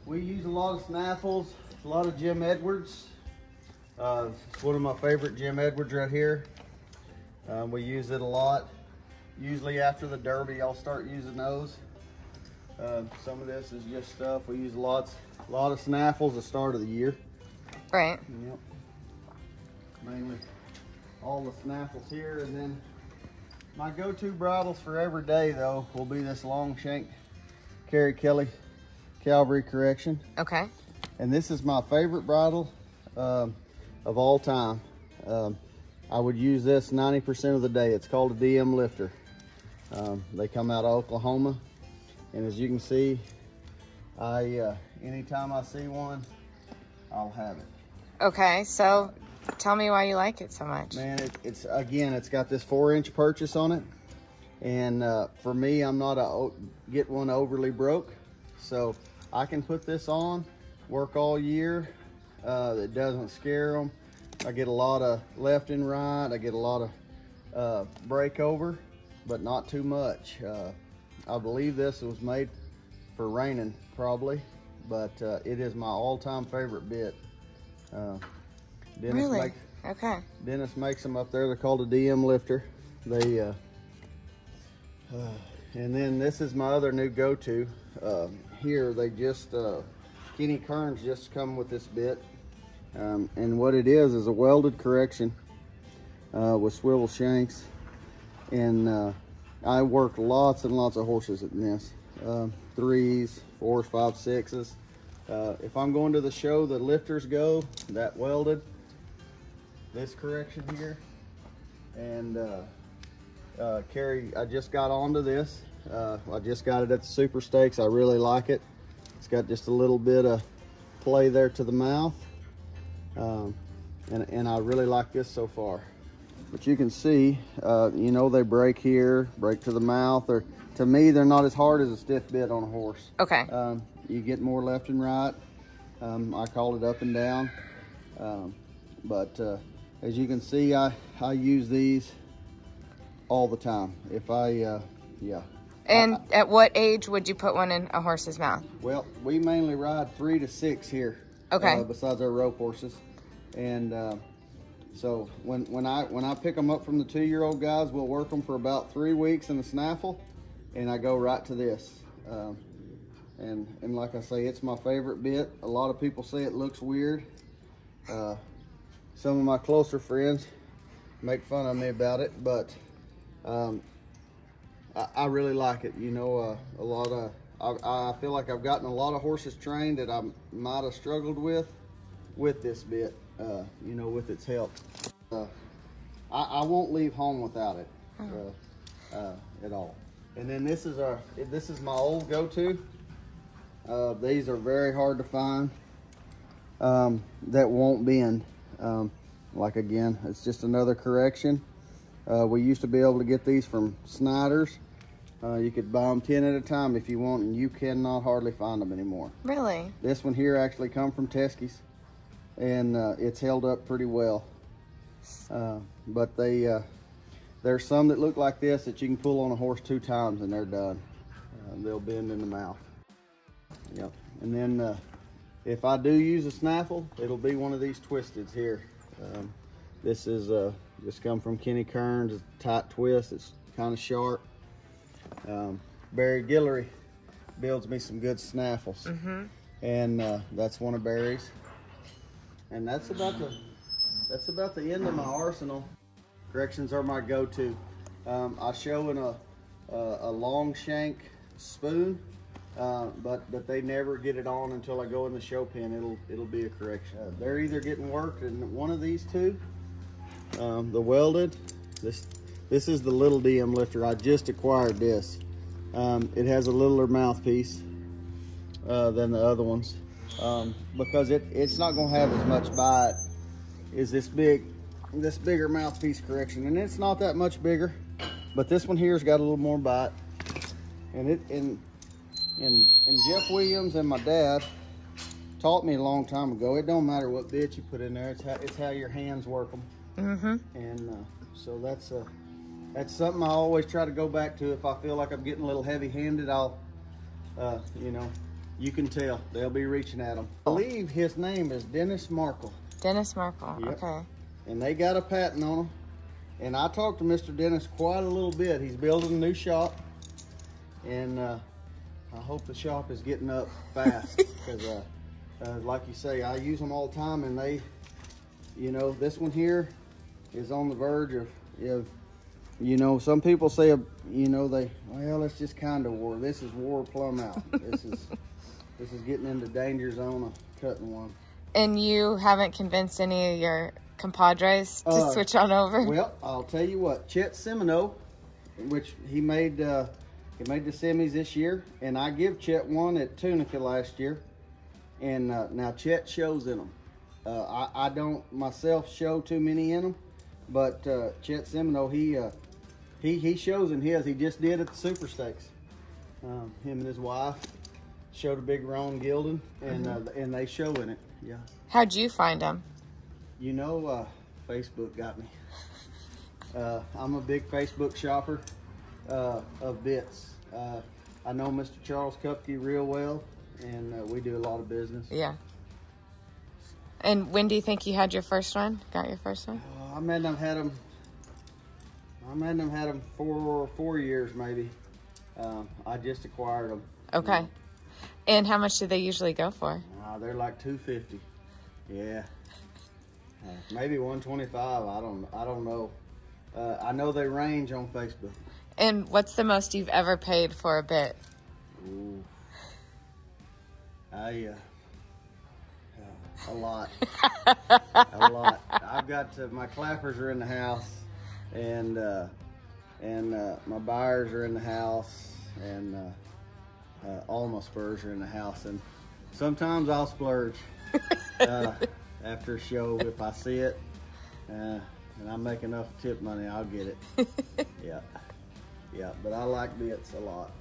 We use a lot of Snaffles, a lot of Jim Edwards. It's one of my favorite Jim Edwards right here. We use it a lot. Usually after the Derby, I'll start using those. Some of this is just stuff. We use a lot of Snaffles at the start of the year. Right. Yep. Mainly all the Snaffles here, and then my go-to bridles for every day though will be this long shank Carey Kelly Cavalry Correction. Okay. And this is my favorite bridle of all time. I would use this 90% of the day. It's called a DM lifter. They come out of Oklahoma, and as you can see, anytime I see one, I'll have it. Okay, so tell me why you like it so much. Man, it's got this 4-inch purchase on it, and for me, I'm not get one overly broke, so I can put this on, work all year. It doesn't scare them. I get a lot of left and right. I get a lot of breakover, but not too much. I believe this was made for reining, probably, but it is my all-time favorite bit. Really? Okay. Dennis makes them up there. They're called a DM lifter. They and then this is my other new go-to. Here they just Kenny Kearns just come with this bit, and what it is a welded correction with swivel shanks, and I work lots and lots of horses in this, 3s, 4s, 5s, 6s. If I'm going to the show the lifters go, that welded, this correction here, and Carey, I just got onto this. I just got it at the Super Stakes. I really like it. It's got just a little bit of play there to the mouth, and I really like this so far. But you can see, you know, they break here, break to the mouth, or to me, they're not as hard as a stiff bit on a horse. Okay. You get more left and right. I call it up and down. But as you can see, I use these all the time. If yeah. And at what age would you put one in a horse's mouth? Well, we mainly ride 3 to 6 here. Okay. Besides our rope horses. And so when I pick them up from the 2-year-old guys, we'll work them for about 3 weeks in the snaffle, and I go right to this. And like I say, it's my favorite bit. A lot of people say it looks weird. Some of my closer friends make fun of me about it, but I really like it. You know, I feel like I've gotten a lot of horses trained that I might have struggled with this bit, you know, with its help. I won't leave home without it at all. And then this is my old go-to. These are very hard to find, that won't bend. Like again, it's just another correction. We used to be able to get these from Snyder's. You could buy them 10 at a time if you want, and you cannot hardly find them anymore. Really? This one here actually come from Teskey's, and it's held up pretty well. But there's some that look like this that you can pull on a horse 2 times and they're done. They'll bend in the mouth. Yep. And then if I do use a snaffle, it'll be one of these twisteds here. This is just come from Kenny Kearns. It's a tight twist. It's kind of sharp. Barry Guillory builds me some good snaffles, and that's one of Barry's. And that's about the end of my arsenal. Corrections are my go-to. I show in a long shank spoon, but they never get it on until I go in the show pen. It'll be a correction. They're either getting worked in one of these two, the welded. This is the little DM lifter. I just acquired this. It has a littler mouthpiece than the other ones, because it's not going to have as much bite as this bigger mouthpiece correction, and it's not that much bigger, but this one here's got a little more bite. And Jeff Williams and my dad taught me a long time ago, it don't matter what bit you put in there, it's how your hands work them. And so that's something I always try to go back to. If I feel like I'm getting a little heavy-handed, I'll you know, You can tell. They'll be reaching at them. I believe his name is Dennis Markle. Dennis Markle, Yep. okay. And they got a patent on them. And I talked to Mr. Dennis quite a little bit. He's building a new shop. And I hope the shop is getting up fast. Because like you say, I use them all the time. And they, you know, this one here is on the verge of you know, some people say, you know, well, it's just kind of war. This is war plumb out. This is getting into danger zone of cutting one. And you haven't convinced any of your compadres to switch on over? Well, I'll tell you what, Chet Seminole, which he made the semis this year, and I give Chet one at Tunica last year. And now Chet shows in them. I don't myself show too many in them, but Chet Seminole, he shows in his. He just did at the Super Stakes. Him and his wife showed a big roan gilding, and and they show in it. Yeah. How'd you find them? You know, Facebook got me. I'm a big Facebook shopper of bits. I know Mr. Charles Kupke real well, and we do a lot of business. Yeah. And when do you think you had your first one? Got your first one? I may not have had them 4 years maybe. I just acquired them. Okay. And how much do they usually go for? They're like $250. Yeah. Maybe $125. I don't know. I know they range on Facebook. And what's the most you've ever paid for a bit? Ooh. A lot. A lot. I've got my clappers are in the house, and my buyers are in the house, and all my spurs are in the house. And sometimes I'll splurge after a show if I see it, and I make enough tip money, I'll get it. Yeah. But I like bits a lot.